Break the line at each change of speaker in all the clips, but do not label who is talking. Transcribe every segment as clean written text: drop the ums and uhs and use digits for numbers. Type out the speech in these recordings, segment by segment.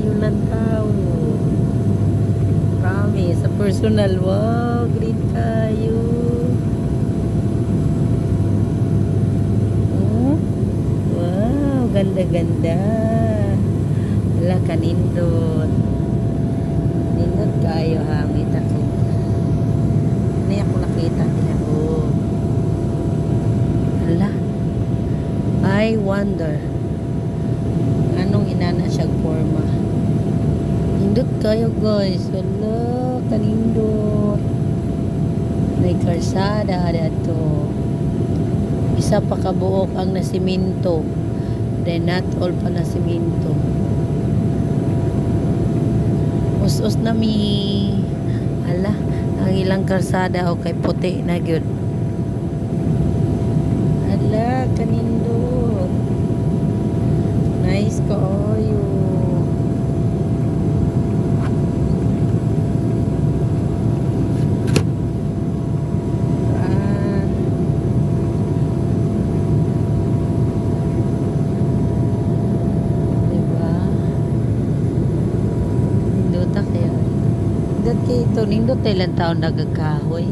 kayo ng tao. Promise, sa personal, wow, green kayo. Oh, wow, ganda-ganda. Wala kanindot. Nindot kayo, hangit ako. Ano ako nakita niya? Oh. Hala. I wonder. Anong inana siyang forma? Nindot kayo guys. Hala, kanindot. May karsada dito. Isa pa kabuok ang nasiminto. Then not all pa nasiminto. Us-us na mi. Hala, ang ilang karsada o kay puti na gyud. Hala, kanindot. Nice kaayo. Nindot kay ito, nindot ilang taon nagkakahoy.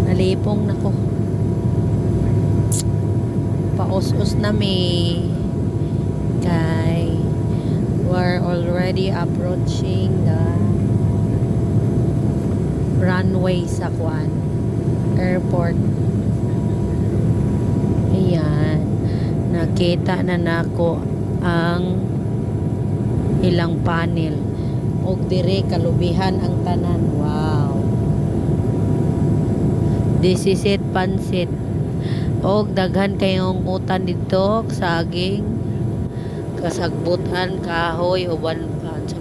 Nalipong na ko. Paus-us na mi. Kay we're already approaching the runway sa Kuan airport. Ayan. Nakita na nako ang ilang panel og dire kalubihan ang tanan. Wow, this is it, pansit og daghan kayong utan dito, saging, kasagbutan, kahoy, uban pa sa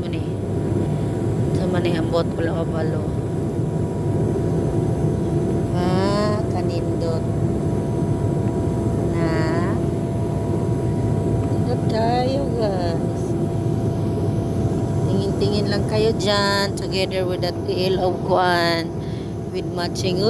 mani ambot wala balo. Kanindot na nindot kayo guys. Tingin lang kayo dyan together with that tail of Kuan with matching.